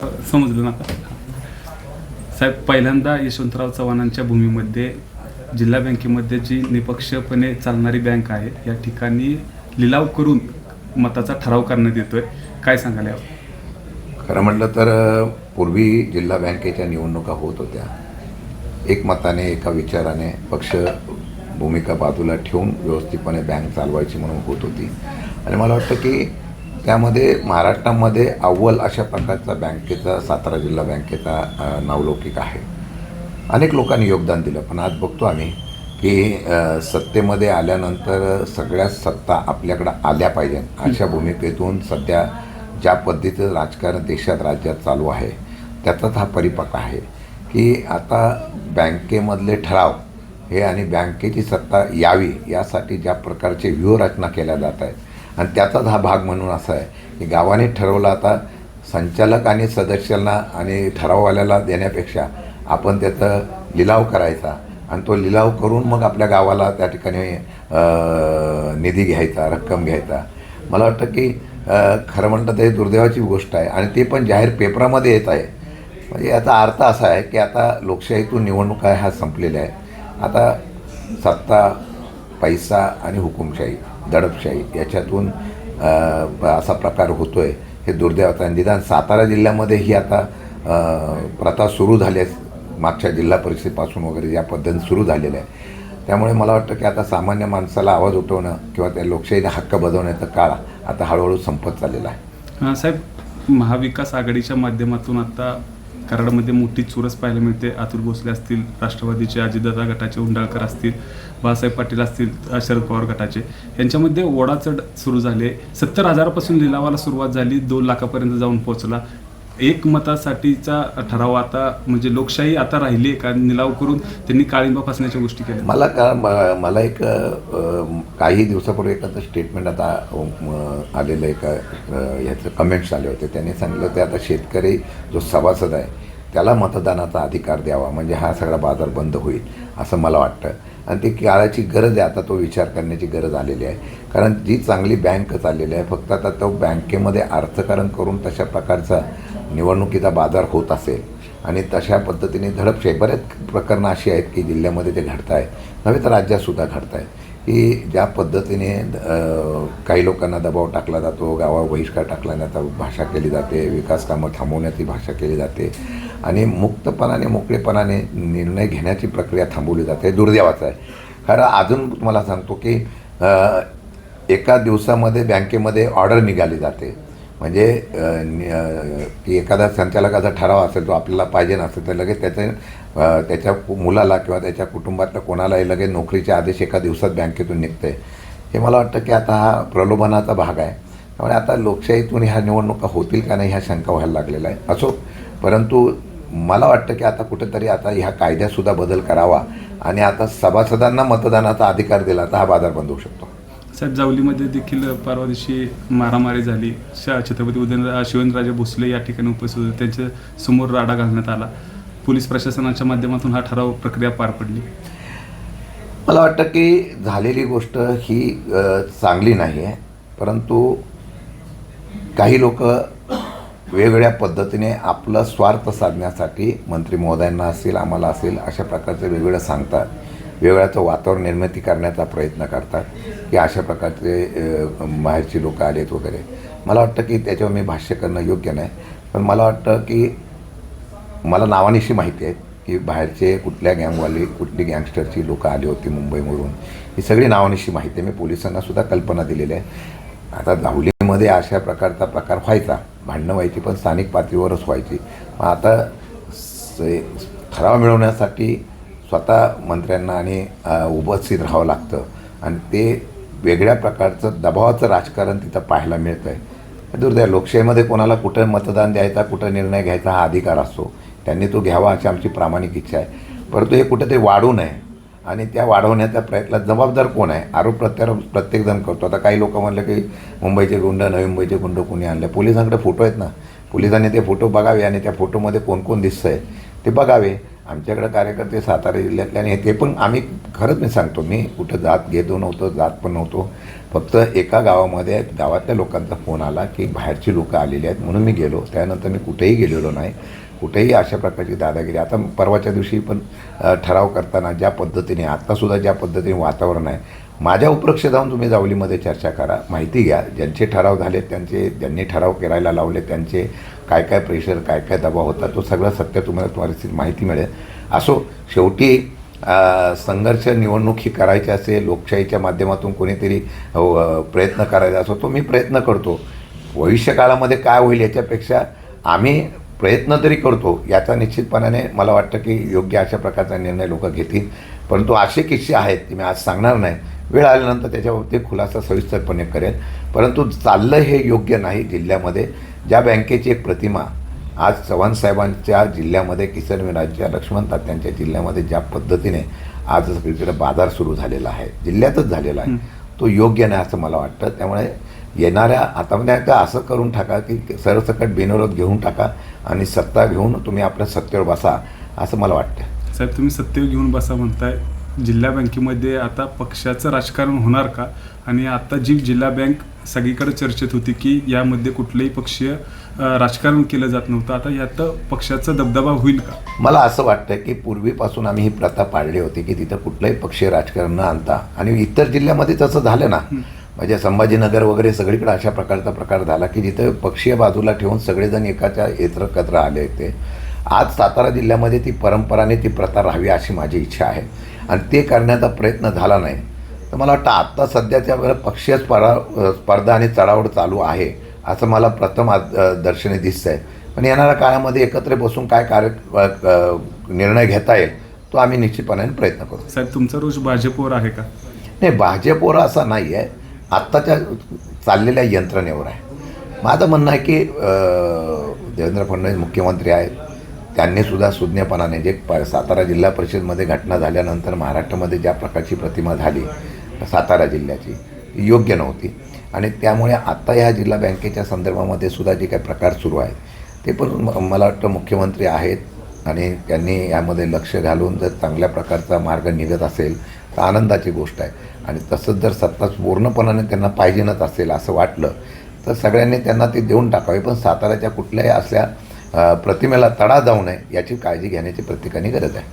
समजलं ना आता. साहेब, पहिल्यांदा यशवंतराव चव्हाणांच्या भूमीमध्ये जिल्हा बँकेमध्ये जी निपक्षपणे चालणारी बँक आहे या ठिकाणी लिलाव करून मताचा ठराव करण्यात येतोय, काय सांगाल यावर? खरं म्हटलं तर पूर्वी जिल्हा बँकेच्या निवडणुका होत होत्या. एक मताने एका विचाराने पक्ष भूमिका बाजूला ठेवून व्यवस्थितपणे बँक चालवायची म्हणून होत होती. आणि मला वाटतं की त्यामध्ये महाराष्ट्रामध्ये अव्वल अशा प्रकारचा बँकेचा सातारा जिल्हा बँकेचा नावलौकिक आहे. अनेक लोकांनी योगदान दिलं, पण आज बघतो आम्ही की सत्तेमध्ये आल्यानंतर सगळ्या सत्ता आपल्याकडं आल्या पाहिजे अशा भूमिकेतून सध्या ज्या पद्धतीचं राजकारण देशात राज्यात चालू आहे त्याचाच हा परिपाक आहे की आता बँकेमधले ठराव हे आणि बँकेची सत्ता यावी यासाठी ज्या प्रकारचे व्यूहरचना केल्या जात आहेत आणि त्याचाच हा भाग म्हणून असा आहे की गावाने ठरवलं आता संचालक आणि सदस्यांना आणि ठराववाल्याला देण्यापेक्षा आपण त्याचा लिलाव करायचा आणि तो लिलाव करून मग आपल्या गावाला त्या ठिकाणी निधी घ्यायचा, रक्कम घ्यायचा. मला वाटतं की खरं म्हणतं ते दुर्दैवाची गोष्ट आहे आणि ते पण जाहीर पेपरामध्ये येत आहे. म्हणजे याचा अर्थ असा आहे की आता लोकशाहीतून निवडणुका ह्या संपलेल्या आहेत. आता सत्ता, पैसा आणि हुकुमशाही, दडपशाही याच्यातून असा प्रकार होतो आहे, हे दुर्दैवाचं आहे. निदान सातारा जिल्ह्यामध्ये ही आता प्रथा सुरू झाली आहे, मागच्या जिल्हा परिषदेपासून वगैरे या पद्धतीने सुरू झालेलं आहे. त्यामुळे मला वाटतं की आता सामान्य माणसाला आवाज उठवणं किंवा त्या लोकशाहीचा हक्क बजावण्याचा काळ आता हळूहळू संपत चाललेला आहे. साहेब, महाविकास आघाडीच्या माध्यमातून आता कराडमध्ये मोठी चुरस पाहायला मिळते. अतुल भोसले असतील, राष्ट्रवादीचे अजितदादा गटाचे उंडाळकर असतील, बाळासाहेब पाटील असतील, शरद पवार गटाचे, यांच्यामध्ये ओढाचढ सुरू झाले. 70,000पासून लिलावाला सुरुवात झाली, 2 लाखापर्यंत जाऊन पोहोचला. एक मतासाठीचा ठराव आता म्हणजे लोकशाही आता राहिली का निलाव करून त्यांनी काळिंबा फासण्याच्या गोष्टी केल्या? मला एक काही दिवसापूर्वी एखादं स्टेटमेंट आता आलेलं एका ह्याचं कमेंट्स आले होते. त्यांनी सांगितलं ते आता शेतकरी जो सभासद आहे त्याला मतदानाचा अधिकार द्यावा, म्हणजे हा सगळा बाजार बंद होईल असं मला वाटतं. आणि ती काळाची गरज आहे, आता तो विचार करण्याची गरज आलेली आहे. कारण जी चांगली बँक चाललेली आहे, फक्त आता तो बँकेमध्ये अर्थकारण करून तशा प्रकारचा निवडणुकीचा बाजार होत असेल आणि तशा पद्धतीने धडपशाही बरेच प्रकरणं अशी आहेत की जिल्ह्यामध्ये ते घडत आहे, नव्हे तर राज्यातसुद्धा घडत आहे की ज्या पद्धतीने काही लोकांना दबाव टाकला जातो, गावावर बहिष्कार टाकला जातो, भाषा केली जाते, विकास कामं थांबवण्याची भाषा केली जाते आणि मुक्तपणाने मोकळेपणाने निर्णय घेण्याची प्रक्रिया थांबवली जाते. दुर्दैवाचं आहे. खरं अजून तुम्हाला सांगतो की एका दिवसामध्ये बँकेमध्ये ऑर्डर निघाली जाते, म्हणजे की एखादा संचालकाचा ठराव असेल तो आपल्याला पाहिजे नसेल तर लगेच त्याच्या मुलाला किंवा त्याच्या कुटुंबातल्या कोणालाही लगेच नोकरीचे आदेश एका दिवसात बँकेतून निघते. हे मला वाटतं की आता हा प्रलोभनाचा भाग आहे. त्यामुळे आता लोकशाहीतून ह्या निवडणुका होतील का नाही ह्या शंका व्हायला लागलेला आहे. असो, परंतु मला वाटतं की आता कुठेतरी आता ह्या कायद्यातसुद्धा बदल करावा आणि आता सभासदांना मतदानाचा अधिकार दिला तर हा बाजार बंद होऊ शकतो. साहेब, जावलीमध्ये देखील परवा दिवशी मारामारी झाली. छत्रपती शिवेंद्रराजे भोसले या ठिकाणी उपस्थित होते, त्यांच्या समोर राडा घालण्यात आला. पोलीस प्रशासनाच्या माध्यमातून हा ठराव प्रक्रिया पार पडली. मला वाटतं की झालेली गोष्ट ही चांगली नाही आहे, परंतु काही लोक वेगवेगळ्या पद्धतीने आपलं स्वार्थ साधण्यासाठी मंत्री महोदयांना असेल, आम्हाला असेल, अशा प्रकारचे वेगवेगळं सांगतात, वेगळ्याचं वातावरण निर्मिती करण्याचा प्रयत्न करतात की अशा प्रकारचे बाहेरची लोकं आलेत वगैरे. मला वाटतं की त्याच्यावर मी भाष्य करणं योग्य नाही, पण मला वाटतं की मला नावानिशी माहिती आहे की बाहेरचे कुठल्या गँगवाले, कुठली गँगस्टरची लोकं आली होती मुंबईवरून, ही सगळी नावानिशी माहिती आहे. मी पोलिसांनासुद्धा कल्पना दिलेली आहे. आता जावलीमध्ये अशा प्रकारचा प्रकार व्हायचा, भांडणं व्हायची, पण स्थानिक पातळीवरच व्हायची. मग आता ठराव मिळवण्यासाठी स्वतः मंत्र्यांना आणि उपस्थित राहावं लागतं आणि ते वेगळ्या प्रकारचं दबावाचं राजकारण तिथं पाहायला मिळतं आहे. दुर्दैव, लोकशाहीमध्ये कोणाला कुठं मतदान द्यायचा, कुठं निर्णय घ्यायचा हा अधिकार असतो, त्यांनी तो घ्यावा अशी आमची प्रामाणिक इच्छा आहे. परंतु हे कुठं ते वाढू नये आणि त्या वाढवण्याच्या प्रयत्नात जबाबदार कोण आहे? आरोप प्रत्यारोप प्रत्येकजण करतो. आता काही लोक म्हणलं की मुंबईचे गुंड, नवी मुंबईचे गुंड कोणी आणले, पोलिसांकडे फोटो आहेत ना, पोलिसांनी ते फोटो बघावे आणि त्या फोटोमध्ये कोण कोण दिसतं आहे ते बघावे आमच्याकडे कार्यकर्ते सातारा जिल्ह्यातले आणि ते पण आम्ही खरंच मी सांगतो, मी कुठं जात घेतो नव्हतो, जात पण नव्हतो. फक्त एका गावामध्ये गावातल्या लोकांचा फोन आला की बाहेरची लोकं आलेली आहेत म्हणून मी गेलो. त्यानंतर मी कुठेही गेलेलो नाही. कुठेही अशा प्रकारची दादागिरी. आता परवाच्या दिवशी पण ठराव करताना ज्या पद्धतीने, आत्तासुद्धा ज्या पद्धतीने वातावरण आहे, माझ्या उपलक्ष जाऊन तुम्ही जावलीमध्ये चर्चा करा, माहिती घ्या. ज्यांचे ठराव झाले, ज्यांनी ठराव करायला लावले, त्यांचे काय काय प्रेशर, काय काय दबाव होता, तो सगळं सत्य तुम्हाला माहिती मिळेल. असो, शेवटी संघर्ष निवडणूक ही करायची असेल, लोकशाहीच्या माध्यमातून कोणीतरी प्रयत्न करायचा असो, तो मी प्रयत्न करतो. भविष्यकाळामध्ये काय होईल याच्यापेक्षा आम्ही प्रयत्न तरी करतो, याचा निश्चितपणाने मला वाटतं की योग्य अशा प्रकारचा निर्णय लोक घेतील. परंतु असे किस्से आहेत की मी आज सांगणार नाही, वेळ आल्यानंतर त्याच्याबाबतीत खुलासा सविस्तरपणे करेल. परंतु चाललं हे योग्य नाही. जिल्ह्यामध्ये ज्या बँकेची एक प्रतिमा आज चव्हाण साहेबांच्या जिल्ह्यामध्ये, किसन विराजच्या, लक्ष्मण तात्यांच्या जिल्ह्यामध्ये ज्या पद्धतीने आज सगळीकडे बाजार सुरू झालेला आहे, जिल्ह्यातच झालेला आहे, तो योग्य नाही असं मला वाटतं. त्यामुळे येणाऱ्या हातामध्ये आता असं करून टाका की सरसकट बिनविरोध घेऊन टाका आणि सत्ता घेऊन तुम्ही आपल्या सत्तेवर बसा, असं मला वाटतं. साहेब, तुम्ही सत्तेवर घेऊन बसा म्हणताय, जिल्हा बँकेमध्ये आता पक्षाचं राजकारण होणार का? आणि आता जी जिल्हा बँक सगळीकडे चर्चेत होती की यामध्ये कुठलंही पक्षीय राजकारण केलं जात नव्हतं, आता यात पक्षाचा दबदबा होईल का? मला असं वाटतं की पूर्वीपासून आम्ही ही प्रथा पाळली होती की तिथं कुठलंही पक्षीय राजकारण न आणता, आणि इतर जिल्ह्यामध्ये तसं झालं ना, म्हणजे संभाजीनगर वगैरे सगळीकडे अशा प्रकारचा प्रकार झाला की जिथं पक्षीय बाजूला ठेवून सगळेजण एकाच्या एकत्र आले होते. आज सातारा जिल्ह्यामध्ये ती परंपराने ती प्रथा राहावी अशी माझी इच्छा आहे आणि ते करण्याचा प्रयत्न झाला नाही. तर मला वाटतं आत्ता सध्याच्या वेळेला पक्षीय स्पर्धा आणि चढाओढ चालू आहे असं मला प्रथम दर्शनी दिसतं आहे. पण येणाऱ्या काळामध्ये एकत्र बसून काय निर्णय घेता येईल तो आम्ही निश्चितपणाने प्रयत्न करू. साहेब, तुमचा रोष भाजपवर आहे का? नाही, भाजपवर असा नाही आहे, आत्ताच्या चाललेल्या यंत्रणेवर आहे. माझं म्हणणं आहे की देवेंद्र फडणवीस मुख्यमंत्री आहेत, त्यांनीसुद्धा सुज्ञपणाने जे सातारा जिल्हा परिषदमध्ये घटना झाल्यानंतर महाराष्ट्रामध्ये ज्या प्रकारची प्रतिमा झाली सातारा जिल्ह्याची, योग्य नव्हती. आणि त्यामुळे आत्ता ह्या जिल्हा बँकेच्या संदर्भामध्ये सुद्धा जे काही प्रकार सुरू आहेत ते पण मला वाटतं मुख्यमंत्री आहेत आणि त्यांनी यामध्ये लक्ष घालून जर चांगल्या प्रकारचा मार्ग निघत असेल तर आनंदाची गोष्ट आहे. आणि तसंच जर सत्ता पूर्णपणाने त्यांना पाहिजेनच असेल असं वाटलं तर सगळ्यांनी त्यांना ते देऊन टाकावे. पण साताऱ्याच्या कुठल्याही असल्या प्रतिमेला तडा जाऊ नये याची काळजी घेण्याची प्रत्येकाने गरज आहे.